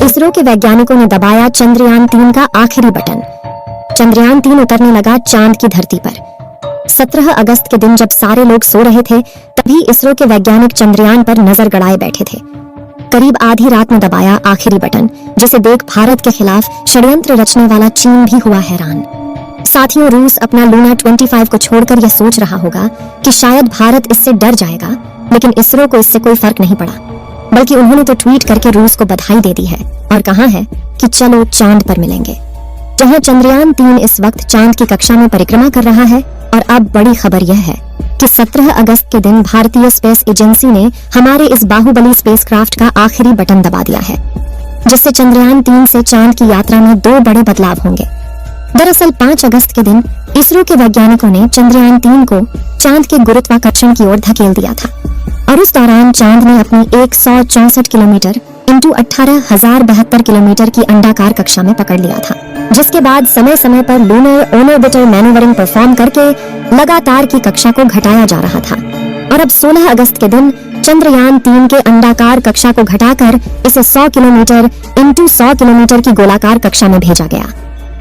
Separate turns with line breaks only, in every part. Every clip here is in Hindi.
इसरो के वैज्ञानिकों ने दबाया चंद्रयान 3 का आखिरी बटन। चंद्रयान 3 उतरने लगा चांद की धरती पर। 17 अगस्त के दिन जब सारे लोग सो रहे थे, तभी इसरो के वैज्ञानिक चंद्रयान पर नजर गड़ाए बैठे थे। करीब आधी रात में दबाया आखिरी बटन, जिसे देख भारत के खिलाफ षड्यंत्र रचने वाला चीन भी हुआ हैरान। साथियों, रूस अपना लूना 25 को छोड़कर यह सोच रहा होगा कि शायद भारत इससे डर जाएगा, लेकिन इसरो को इससे कोई फर्क नहीं पड़ा, बल्कि उन्होंने तो ट्वीट करके रूस को बधाई दे दी है और कहा है कि चलो चांद पर मिलेंगे। जहां चंद्रयान 3 इस वक्त चांद की कक्षा में परिक्रमा कर रहा है, और अब बड़ी खबर यह है कि 17 अगस्त के दिन भारतीय स्पेस एजेंसी ने हमारे इस बाहुबली स्पेसक्राफ्ट का आखिरी बटन दबा दिया है, जिससे चंद्रयान 3 से चांद की यात्रा में 2 बड़े बदलाव होंगे। दरअसल 5 अगस्त के दिन इसरो के वैज्ञानिकों ने चंद्रयान 3 को चांद के गुरुत्वाकर्षण की ओर धकेल दिया था, और उस दौरान चांद ने अपनी 164 किलोमीटर इंटू 18,072 किलोमीटर की अंडाकार कक्षा में पकड़ लिया था, जिसके बाद समय समय पर लूनर ऑर्बिटर मैन्यूवरिंग परफॉर्म करके लगातार की कक्षा को घटाया जा रहा था। और अब 16 अगस्त के दिन चंद्रयान 3 के अंडाकार कक्षा को घटाकर इसे 100 किलोमीटर इंटू 100 किलोमीटर की गोलाकार कक्षा में भेजा गया।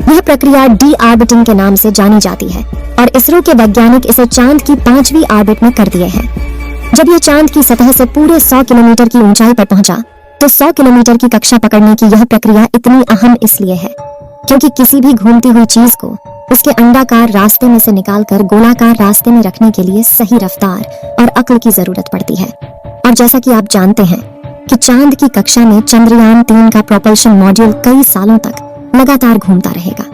यह प्रक्रिया डी ऑर्बिटिंग के नाम से जानी जाती है, और इसरो के वैज्ञानिक इसे चांद की 5वीं ऑर्बिट में कर दिए हैं। जब यह चांद की सतह से पूरे 100 किलोमीटर की ऊंचाई पर पहुंचा, तो 100 किलोमीटर की कक्षा पकड़ने की यह प्रक्रिया इतनी अहम इसलिए है क्योंकि किसी भी घूमती हुई चीज को उसके अंडाकार रास्ते में से निकालकर गोलाकार रास्ते में रखने के लिए सही रफ्तार और अक्ल की जरूरत पड़ती है। और जैसा कि आप जानते हैं कि चांद की कक्षा में चंद्रयान 3 का प्रोपल्शन मॉड्यूल कई सालों तक लगातार घूमता रहेगा।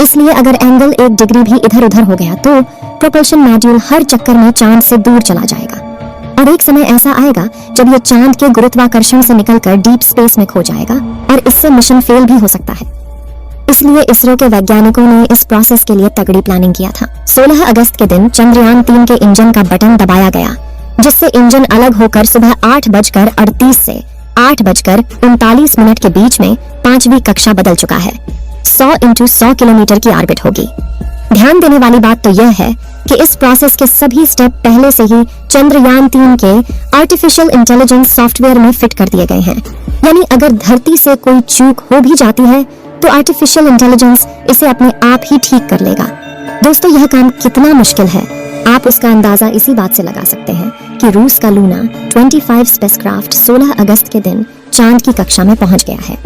इसलिए अगर एंगल 1 डिग्री भी इधर उधर हो गया तो प्रोपल्शन मॉड्यूल हर चक्कर में चांद से दूर चला जाएगा, और एक समय ऐसा आएगा जब यह चांद के गुरुत्वाकर्षण से निकलकर डीप स्पेस में खो जाएगा, और इससे मिशन फेल भी हो सकता है। इसलिए इसरो के वैज्ञानिकों ने इस प्रोसेस के लिए तगड़ी प्लानिंग किया था। 16 अगस्त के दिन चंद्रयान 3 के इंजन का बटन दबाया गया, जिससे इंजन अलग होकर सुबह 8:38 से 8:39 के बीच में 5वीं कक्षा बदल चुका है। 100 इंटू 100 किलोमीटर की ऑर्बिट होगी। ध्यान देने वाली बात तो यह है कि इस प्रोसेस के सभी स्टेप पहले से ही चंद्रयान 3 के आर्टिफिशियल इंटेलिजेंस सॉफ्टवेयर में फिट कर दिए गए हैं। यानी अगर धरती से कोई चूक हो भी जाती है तो आर्टिफिशियल इंटेलिजेंस इसे अपने आप ही ठीक कर लेगा। दोस्तों, यह काम कितना मुश्किल है, आप उसका अंदाजा इसी बात से लगा सकते हैं कि रूस का लूना 25 स्पेसक्राफ्ट 16 अगस्त के दिन चांद की कक्षा में पहुंच गया है।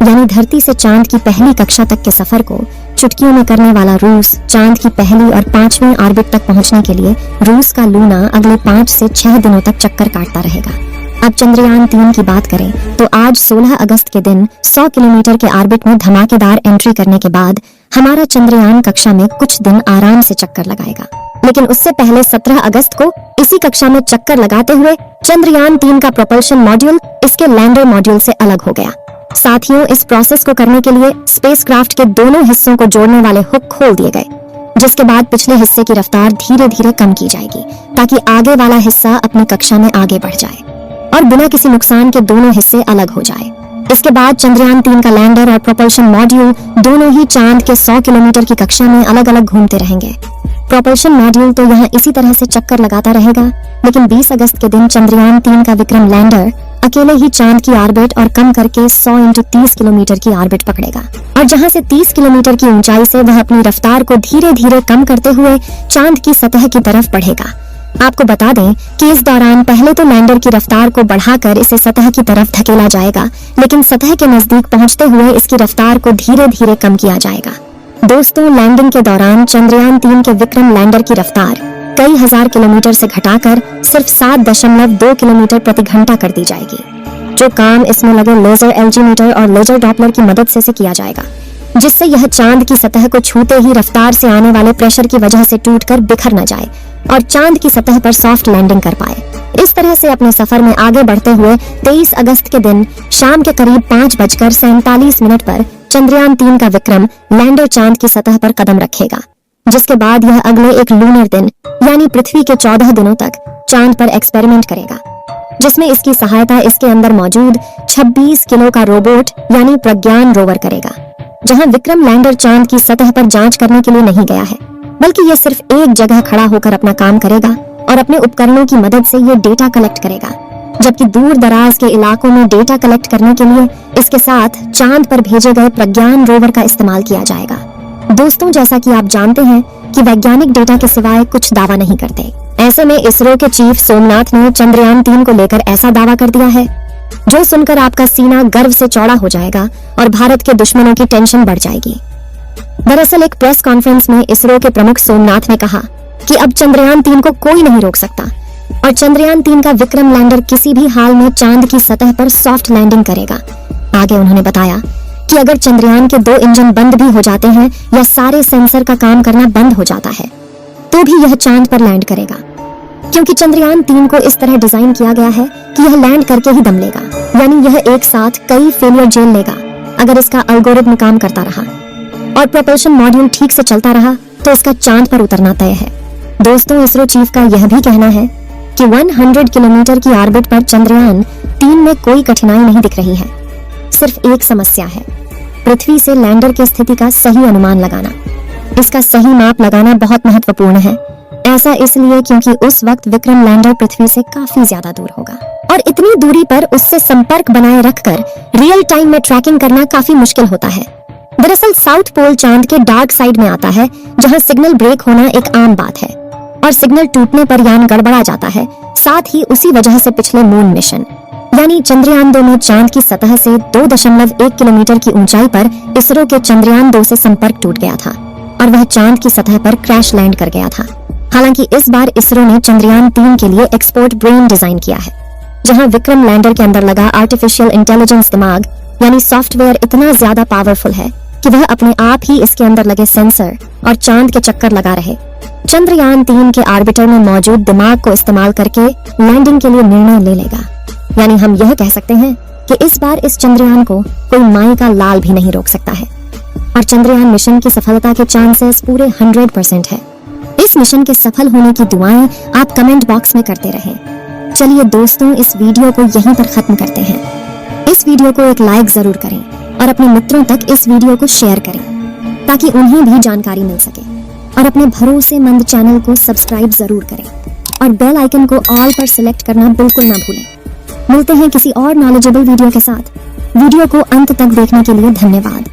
यानी धरती से चांद की पहली कक्षा तक के सफर को चुटकियों में करने वाला रूस चांद की पहली और 5वीं ऑर्बिट तक पहुंचने के लिए रूस का लूना अगले 5 से 6 दिनों तक चक्कर काटता रहेगा। अब चंद्रयान 3 की बात करें तो आज 16 अगस्त के दिन 100 किलोमीटर के ऑर्बिट में धमाकेदार एंट्री करने के बाद हमारा चंद्रयान कक्षा में कुछ दिन आराम से चक्कर लगाएगा। लेकिन उससे पहले 17 अगस्त को इसी कक्षा में चक्कर लगाते हुए चंद्रयान 3 का प्रोपल्शन मॉड्यूल इसके लैंडर मॉड्यूल से अलग हो गया। साथियों, इस प्रोसेस को करने के लिए स्पेसक्राफ्ट के दोनों हिस्सों को जोड़ने वाले हुक खोल दिए गए, जिसके बाद पिछले हिस्से की रफ्तार धीरे धीरे कम की जाएगी ताकि आगे वाला हिस्सा अपनी कक्षा में आगे बढ़ जाए और बिना किसी नुकसान के दोनों हिस्से अलग हो जाए। इसके बाद चंद्रयान 3 का लैंडर और प्रोपल्शन मॉड्यूल दोनों ही चांद के 100 किलोमीटर की कक्षा में अलग अलग घूमते रहेंगे। प्रोपल्शन मॉड्यूल तो यहाँ इसी तरह से चक्कर लगाता रहेगा, लेकिन 20 अगस्त के दिन चंद्रयान 3 का विक्रम लैंडर अकेले ही चांद की ऑर्बिट और कम करके 100 इंटू 30 किलोमीटर की ऑर्बिट पकड़ेगा, और जहाँ से 30 किलोमीटर की ऊंचाई से वह अपनी रफ्तार को धीरे धीरे कम करते हुए चांद की सतह की तरफ बढ़ेगा। आपको बता दें कि इस दौरान पहले तो लैंडर की रफ्तार को बढ़ाकर इसे सतह की तरफ धकेला जाएगा, लेकिन सतह के नजदीक पहुंचते हुए इसकी रफ्तार को धीरे धीरे कम किया जाएगा। दोस्तों, लैंडिंग के दौरान चंद्रयान 3 के विक्रम लैंडर की रफ्तार कई हजार किलोमीटर से घटाकर सिर्फ 7.2 किलोमीटर प्रति घंटा कर दी जाएगी, जो काम इसमें लगे लेजर एल्टीमीटर और लेजर डॉपलर की मदद से किया जाएगा, जिससे यह चांद की सतह को छूते ही रफ्तार से आने वाले प्रेशर की वजह से टूटकर बिखर न जाए और चांद की सतह पर सॉफ्ट लैंडिंग कर पाए। इस तरह से अपने सफर में आगे बढ़ते हुए 23 अगस्त के दिन शाम के करीब 5:47 पर चंद्रयान 3 का विक्रम लैंडर चांद की सतह पर कदम रखेगा, जिसके बाद यह अगले एक लूनर दिन यानी पृथ्वी के 14 दिनों तक चांद पर एक्सपेरिमेंट करेगा, जिसमें इसकी सहायता इसके अंदर मौजूद 26 किलो का रोबोट यानी प्रज्ञान रोवर करेगा। जहां विक्रम लैंडर चांद की सतह पर जांच करने के लिए नहीं गया है, बल्कि ये सिर्फ एक जगह खड़ा होकर अपना काम करेगा और अपने उपकरणों की मदद से ये डेटा कलेक्ट करेगा। जबकि दूर दराज के इलाकों में डेटा कलेक्ट करने के लिए इसके साथ चांद पर भेजे गए प्रज्ञान रोवर का इस्तेमाल किया जाएगा। दोस्तों, जैसा कि आप जानते हैं कि वैज्ञानिक डेटा के सिवाय कुछ दावा नहीं करते। ऐसे में इसरो के चीफ सोमनाथ ने चंद्रयान 3 को लेकर ऐसा दावा कर दिया है जो सुनकर आपका सीना गर्व से चौड़ा हो जाएगा और भारत के दुश्मनों की टेंशन बढ़ जाएगी। दरअसल एक प्रेस कॉन्फ्रेंस में इसरो के प्रमुख सोमनाथ ने कहा कि अब चंद्रयान 3 को कोई नहीं रोक सकता और चंद्रयान 3 का विक्रम लैंडर किसी भी हाल में चांद की सतह पर सॉफ्ट लैंडिंग करेगा। आगे उन्होंने बताया कि अगर चंद्रयान के 2 इंजन बंद भी हो जाते हैं या सारे सेंसर का काम करना बंद हो जाता है तो भी यह चांद पर लैंड करेगा, क्योंकि चंद्रयान 3 को इस तरह डिजाइन किया गया है कि यह लैंड करके ही दम लेगा। यानी यह एक साथ कई फेलियर झेल लेगा अगर इसका एल्गोरिथम काम करता रहा और प्रोपल्शन मॉड्यूल ठीक से चलता रहा तो इसका चांद पर उतरना तय है। दोस्तों, इसरो चीफ का यह भी कहना है कि 100 किलोमीटर की ऑर्बिट पर चंद्रयान 3 में कोई कठिनाई नहीं दिख रही है। सिर्फ एक समस्या है, पृथ्वी से लैंडर की स्थिति का सही अनुमान लगाना। इसका सही माप लगाना बहुत महत्वपूर्ण है। ऐसा इसलिए क्योंकि उस वक्त विक्रम लैंडर पृथ्वी से काफी ज्यादा दूर होगा और इतनी दूरी पर उससे संपर्क बनाए रखकर रियल टाइम में ट्रैकिंग करना काफी मुश्किल होता है। दरअसल साउथ पोल चांद के डार्क साइड में आता है, जहां सिग्नल ब्रेक होना एक आम बात है और सिग्नल टूटने पर यान गड़बड़ा जाता है। साथ ही उसी वजह से पिछले मून मिशन यानी चंद्रयान 2 में चांद की सतह से 2.1 किलोमीटर की ऊंचाई पर इसरो के चंद्रयान 2 से संपर्क टूट गया था और वह चांद की सतह पर क्रैश लैंड कर गया था। हालांकि इस बार इसरो ने चंद्रयान 3 के लिए एक्सपोर्ट ब्रेन डिजाइन किया है, जहां विक्रम लैंडर के अंदर लगा आर्टिफिशियल इंटेलिजेंस दिमाग यानी सॉफ्टवेयर इतना ज्यादा पावरफुल है कि वह अपने आप ही इसके अंदर लगे सेंसर और चांद के चक्कर लगा रहे। चंद्रयान 3 के ऑर्बिटर में मौजूद दिमाग को इस्तेमाल करके लैंडिंग के लिए निर्णय ले लेगा। यानी हम यह कह सकते हैं कि इस बार इस चंद्रयान को कोई माई का लाल भी नहीं रोक सकता है और चंद्रयान मिशन की सफलता के चांसेस पूरे 100% है। इस मिशन के सफल होने की दुआएं आप कमेंट बॉक्स में करते रहें। चलिए दोस्तों, इस वीडियो को यहीं पर खत्म करते हैं। इस वीडियो को एक लाइक जरूर करें और अपने मित्रों तक इस वीडियो को शेयर करें ताकि उन्हें भी जानकारी मिल सके और अपने भरोसेमंद चैनल को सब्सक्राइब जरूर करें और बेल आइकन को ऑल पर सिलेक्ट करना बिल्कुल ना भूलें। मिलते हैं किसी और नॉलेजेबल वीडियो के साथ। वीडियो को अंत तक देखने के लिए धन्यवाद।